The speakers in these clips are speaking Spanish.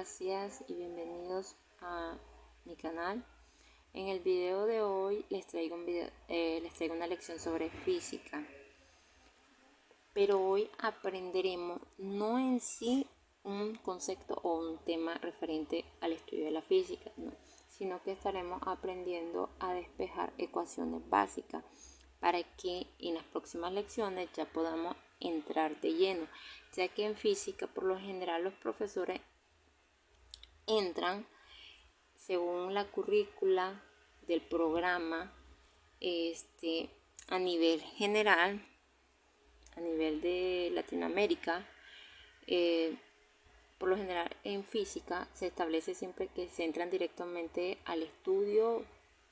gracias y bienvenidos a mi canal. En el video de hoy les traigo una lección sobre física, pero hoy aprenderemos no en sí un concepto o un tema referente al estudio de la física, no, sino que estaremos aprendiendo a despejar ecuaciones básicas para que en las próximas lecciones ya podamos entrar de lleno, ya que en física por lo general los profesores entran según la currícula del programa a nivel general, a nivel de Latinoamérica. Por lo general en física se establece siempre que se entran directamente al estudio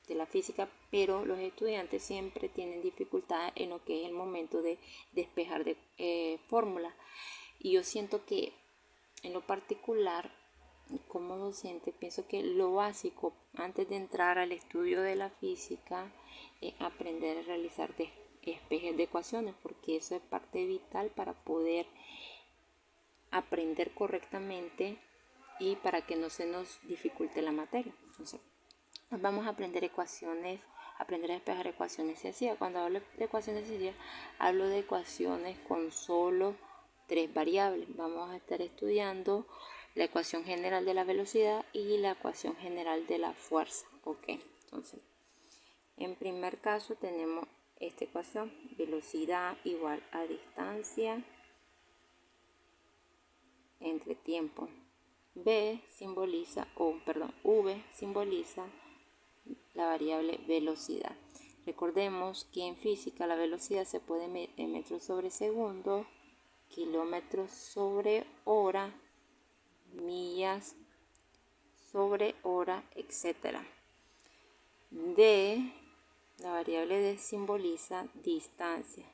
de la física, pero los estudiantes siempre tienen dificultad en lo que es el momento de despejar fórmulas. Y yo siento que en lo particular, como docente, pienso que lo básico antes de entrar al estudio de la física es aprender a realizar despejes de ecuaciones, porque eso es parte vital para poder aprender correctamente y para que no se nos dificulte la materia. Entonces, vamos a aprender ecuaciones, aprender a despejar ecuaciones sencillas. Cuando hablo de ecuaciones sencillas, hablo de ecuaciones con solo 3 variables. Vamos a estar estudiando la ecuación general de la velocidad y la ecuación general de la fuerza. Ok, entonces, en primer caso tenemos esta ecuación: velocidad igual a distancia entre tiempo. V simboliza la variable velocidad. Recordemos que en física la velocidad se puede medir en metros sobre segundo, kilómetros sobre hora, millas sobre hora, etc. D, la variable D simboliza distancia.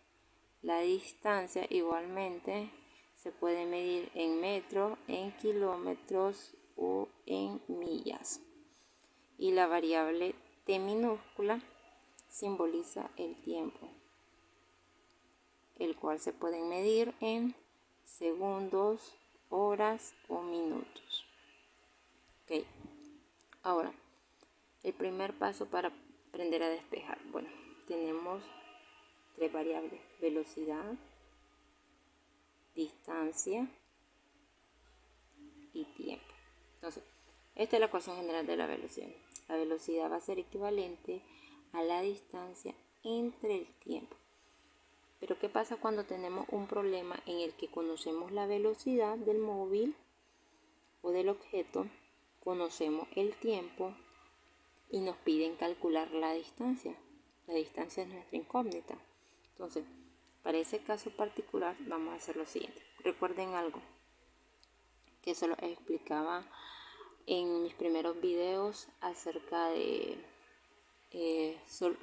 La distancia igualmente se puede medir en metros, en kilómetros o en millas. Y la variable T minúscula simboliza el tiempo, el cual se puede medir en segundos, horas o minutos. Ok, ahora, el primer paso para aprender a despejar. Bueno, tenemos 3 variables: velocidad, distancia y tiempo. Entonces, esta es la ecuación general de la velocidad. La velocidad va a ser equivalente a la distancia entre el tiempo. Pero ¿qué pasa cuando tenemos un problema en el que conocemos la velocidad del móvil o del objeto, conocemos el tiempo y nos piden calcular la distancia? La distancia es nuestra incógnita. Entonces, para ese caso particular vamos a hacer lo siguiente. Recuerden algo que se lo explicaba en mis primeros videos acerca de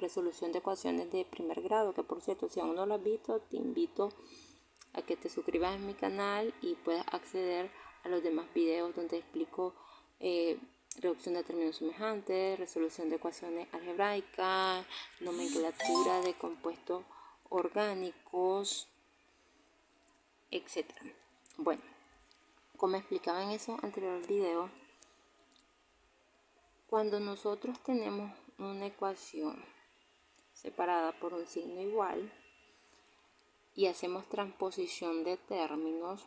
resolución de ecuaciones de primer grado, que por cierto, si aún no lo has visto, te invito a que te suscribas a mi canal y puedas acceder a los demás videos donde explico reducción de términos semejantes, resolución de ecuaciones algebraicas, nomenclatura de compuestos orgánicos, etc. Bueno, como explicaba en esos anteriores videos, cuando nosotros tenemos una ecuación separada por un signo igual y hacemos transposición de términos,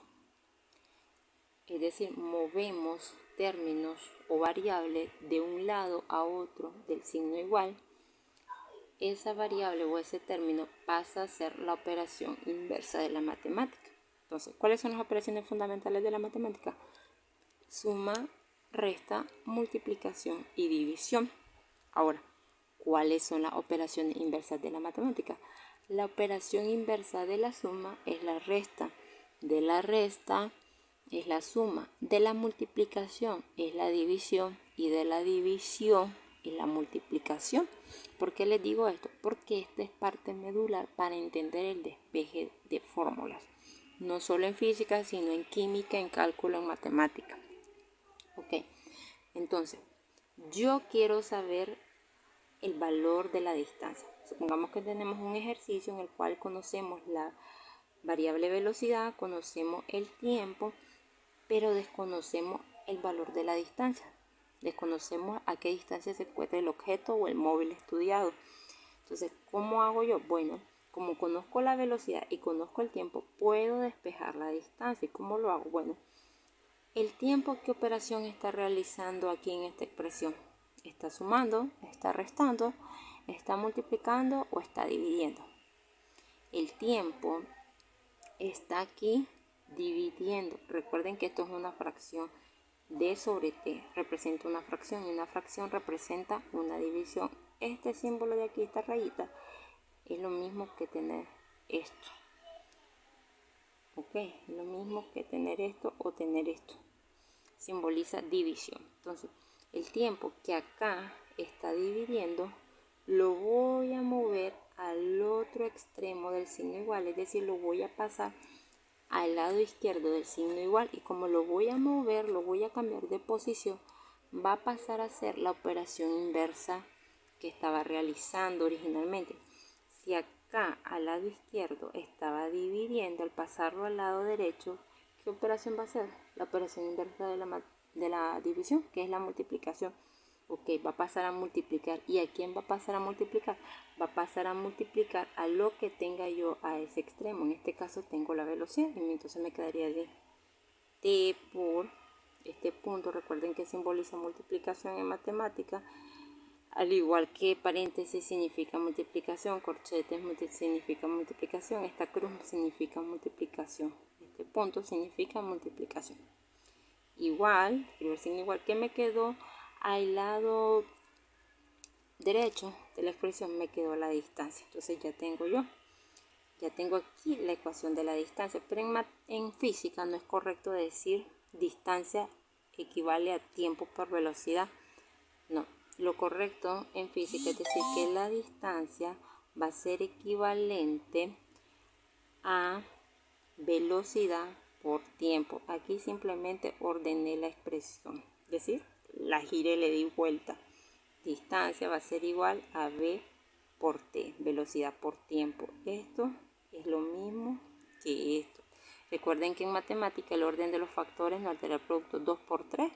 es decir, movemos términos o variables de un lado a otro del signo igual, esa variable o ese término pasa a ser la operación inversa de la matemática. Entonces, ¿cuáles son las operaciones fundamentales de la matemática? Suma, resta, multiplicación y división. Ahora, ¿cuáles son las operaciones inversas de la matemática? La operación inversa de la suma es la resta, de la resta es la suma, de la multiplicación es la división y de la división es la multiplicación. ¿Por qué les digo esto? Porque esta es parte medular para entender el despeje de fórmulas, no solo en física, sino en química, en cálculo, en matemática. Ok, entonces, yo quiero saber el valor de la distancia. Supongamos que tenemos un ejercicio en el cual conocemos la variable velocidad, conocemos el tiempo, pero desconocemos el valor de la distancia. Desconocemos a qué distancia se encuentra el objeto o el móvil estudiado. Entonces, ¿cómo hago yo? Bueno, como conozco la velocidad y conozco el tiempo, puedo despejar la distancia. ¿Y cómo lo hago? Bueno, el tiempo, ¿qué operación está realizando aquí en esta expresión? ¿Está sumando, está restando, está multiplicando o está dividiendo? El tiempo está aquí dividiendo. Recuerden que esto es una fracción. D sobre T representa una fracción y una fracción representa una división. Este símbolo de aquí, esta rayita, es lo mismo que tener esto. Ok, es lo mismo que tener esto o tener esto. Simboliza división. Entonces, el tiempo que acá está dividiendo lo voy a mover al otro extremo del signo igual, es decir, lo voy a pasar al lado izquierdo del signo igual, y como lo voy a mover, lo voy a cambiar de posición, va a pasar a ser la operación inversa que estaba realizando originalmente. Si acá al lado izquierdo estaba dividiendo, al pasarlo al lado derecho, ¿qué operación va a ser? La operación inversa de la división, que es la multiplicación. Ok, va a pasar a multiplicar. ¿Y a quién va a pasar a multiplicar? Va a pasar a multiplicar a lo que tenga yo a ese extremo. En este caso tengo la velocidad y entonces me quedaría de t por este punto. Recuerden que simboliza multiplicación en matemática. Al igual que paréntesis significa multiplicación, corchetes significa multiplicación, esta cruz significa multiplicación, este punto significa multiplicación. Igual, escribo el signo igual, que me quedó al lado derecho de la expresión, me quedó la distancia. Entonces ya tengo aquí la ecuación de la distancia, pero en física no es correcto decir distancia equivale a tiempo por velocidad. No, lo correcto en física es decir que la distancia va a ser equivalente a velocidad por tiempo. Aquí simplemente ordené la expresión, es decir, la giré, le di vuelta. Distancia va a ser igual a v por t, velocidad por tiempo. Esto es lo mismo que esto. Recuerden que en matemática el orden de los factores no altera el producto. 2 por 3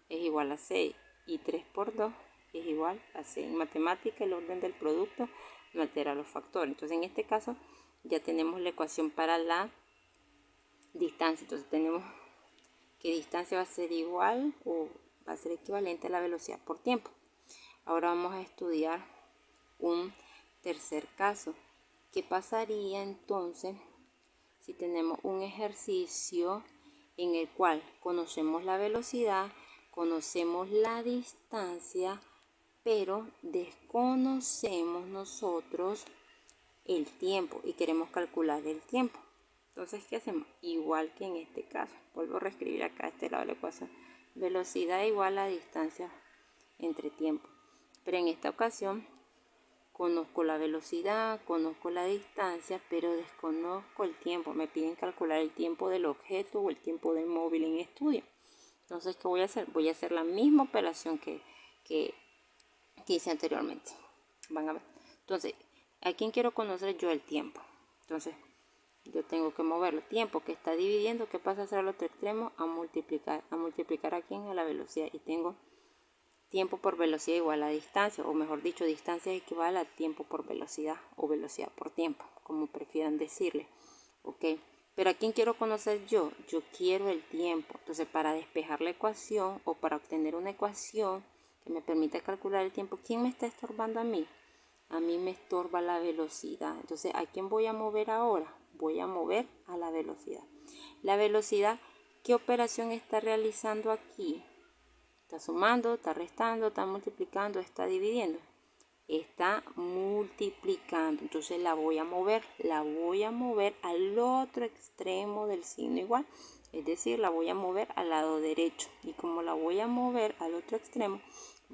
es igual a 6 y 3 por 2 es igual a 6. En matemática el orden del producto no altera los factores. Entonces en este caso ya tenemos la ecuación para la distancia. Entonces tenemos que distancia va a ser igual o va a ser equivalente a la velocidad por tiempo. Ahora vamos a estudiar un tercer caso. ¿Qué pasaría entonces si tenemos un ejercicio en el cual conocemos la velocidad, conocemos la distancia, pero desconocemos nosotros el tiempo y queremos calcular el tiempo? Entonces, ¿qué hacemos? Igual que en este caso. Vuelvo a reescribir acá a este lado de la ecuación. Velocidad igual a distancia entre tiempo. Pero en esta ocasión conozco la velocidad, conozco la distancia, pero desconozco el tiempo. Me piden calcular el tiempo del objeto o el tiempo del móvil en estudio. Entonces, ¿qué voy a hacer? Voy a hacer la misma operación que hice anteriormente. Van a ver. Entonces, ¿a quién quiero conocer yo el tiempo? Entonces, yo tengo que moverlo. Tiempo que está dividiendo, ¿qué pasa a hacer al otro extremo? A multiplicar. ¿A multiplicar a quién? A la velocidad. Y tengo tiempo por velocidad igual a distancia, o mejor dicho, distancia equivale a tiempo por velocidad o velocidad por tiempo, como prefieran decirle. Ok, pero ¿a quién quiero conocer yo? Yo quiero el tiempo. Entonces, para despejar la ecuación o para obtener una ecuación que me permita calcular el tiempo, ¿quién me está estorbando a mí? A mí me estorba la velocidad. Entonces, ¿a quién voy a mover ahora? Voy a mover a la velocidad. La velocidad, ¿qué operación está realizando aquí? Está sumando, está restando, está multiplicando, está dividiendo. Está multiplicando. Entonces la voy a mover al otro extremo del signo igual. Es decir, la voy a mover al lado derecho. Y como la voy a mover al otro extremo,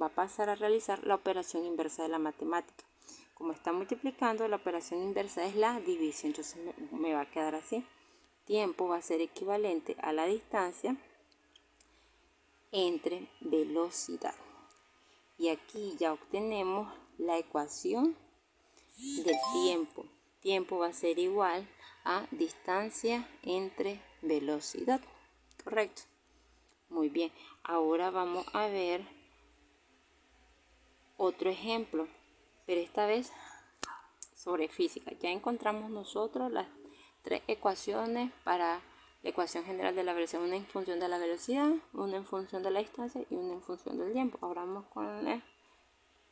va a pasar a realizar la operación inversa de la matemática. Como está multiplicando, la operación inversa es la división. Entonces me va a quedar así. Tiempo va a ser equivalente a la distancia entre velocidad. Y aquí ya obtenemos la ecuación del tiempo. Tiempo va a ser igual a distancia entre velocidad. Correcto. Muy bien, ahora vamos a ver otro ejemplo, pero esta vez sobre física. Ya encontramos nosotros las tres ecuaciones para la ecuación general de la velocidad, una en función de la velocidad, una en función de la distancia y una en función del tiempo. Ahora vamos con la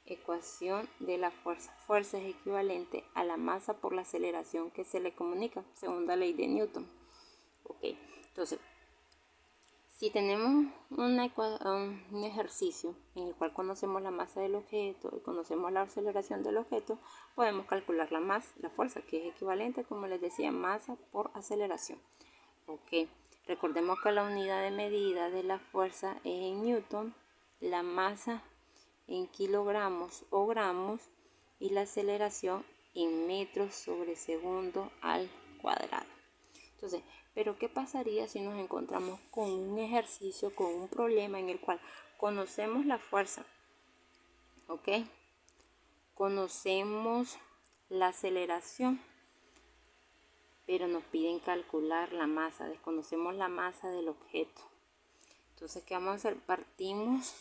ecuación de la fuerza. Fuerza es equivalente a la masa por la aceleración que se le comunica, según la ley de Newton. Ok, entonces, si tenemos un ejercicio en el cual conocemos la masa del objeto y conocemos la aceleración del objeto, podemos calcular la fuerza, que es equivalente, como les decía, masa por aceleración. Ok, recordemos que la unidad de medida de la fuerza es en newton, la masa en kilogramos o gramos y la aceleración en metros sobre segundo al cuadrado. Entonces, pero ¿qué pasaría si nos encontramos con un ejercicio, con un problema en el cual conocemos la fuerza, ¿ok? Conocemos la aceleración, pero nos piden calcular la masa, desconocemos la masa del objeto. Entonces, ¿qué vamos a hacer? Partimos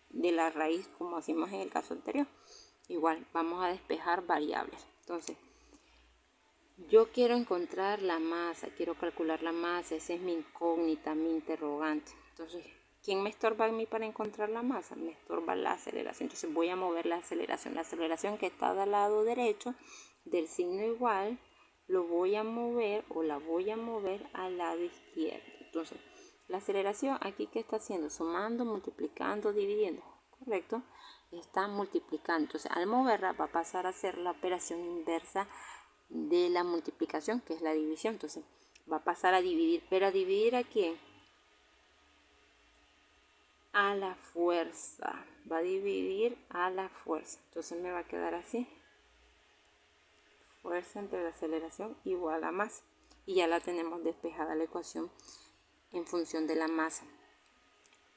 de la raíz, como hacíamos en el caso anterior. Igual, vamos a despejar variables. Entonces, yo quiero encontrar la masa, quiero calcular la masa, esa es mi incógnita, mi interrogante. Entonces, ¿quién me estorba a mí para encontrar la masa? Me estorba la aceleración. Entonces voy a mover la aceleración que está del lado derecho del signo igual, lo voy a mover o la voy a mover al lado izquierdo. Entonces, la aceleración aquí, ¿qué está haciendo? Sumando, multiplicando, dividiendo, ¿correcto? Está multiplicando. Entonces, al moverla va a pasar a ser la operación inversa de la multiplicación, que es la división. Entonces va a pasar a dividir, pero ¿a dividir a quién? A la fuerza. Va a dividir a la fuerza. Entonces me va a quedar así: fuerza entre la aceleración igual a masa. Y ya la tenemos despejada la ecuación en función de la masa.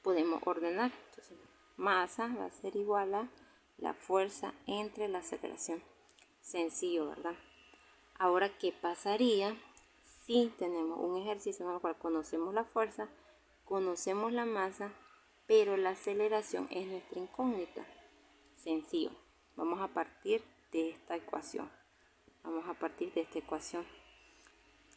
Podemos ordenar. Entonces, masa va a ser igual a la fuerza entre la aceleración. Sencillo, ¿verdad? Ahora, ¿qué pasaría si tenemos un ejercicio en el cual conocemos la fuerza, conocemos la masa, pero la aceleración es nuestra incógnita? Sencillo. Vamos a partir de esta ecuación. Vamos a partir de esta ecuación.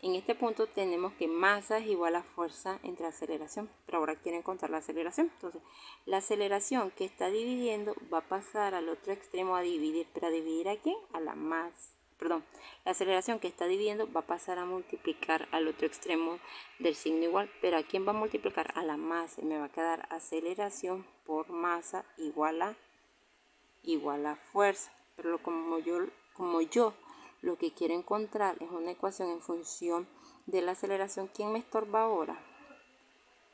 En este punto tenemos que masa es igual a fuerza entre aceleración, pero ahora quiero encontrar la aceleración. Entonces, la aceleración que está dividiendo va a pasar al otro extremo a dividir, pero ¿a dividir a quién? A la masa. Perdón, la aceleración que está dividiendo va a pasar a multiplicar al otro extremo del signo igual, pero ¿a quién va a multiplicar? A la masa. Y me va a quedar aceleración por masa igual a fuerza. Pero como yo lo que quiero encontrar es una ecuación en función de la aceleración, ¿quién me estorba ahora?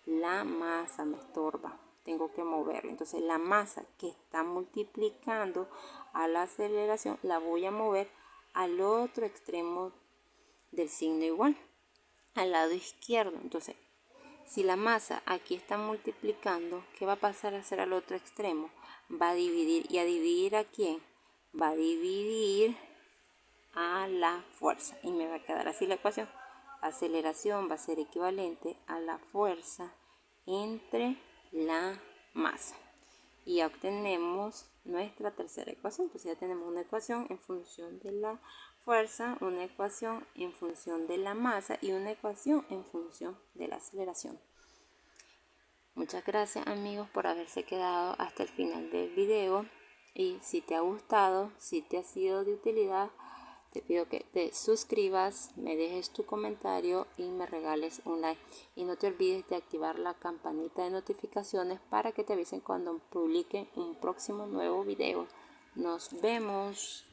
La masa me estorba. Tengo que moverla. Entonces la masa que está multiplicando a la aceleración la voy a mover al otro extremo del signo igual, al lado izquierdo. Entonces, si la masa aquí está multiplicando, ¿qué va a pasar a hacer al otro extremo? Va a dividir. ¿Y a dividir a quién? Va a dividir a la fuerza. Y me va a quedar así la ecuación. Aceleración va a ser equivalente a la fuerza entre la masa. Y ya obtenemos nuestra tercera ecuación. Entonces ya tenemos una ecuación en función de la fuerza, una ecuación en función de la masa y una ecuación en función de la aceleración. Muchas gracias, amigos, por haberse quedado hasta el final del video. Y si te ha gustado, si te ha sido de utilidad, te pido que te suscribas, me dejes tu comentario y me regales un like. Y no te olvides de activar la campanita de notificaciones para que te avisen cuando publique un próximo nuevo video. Nos vemos.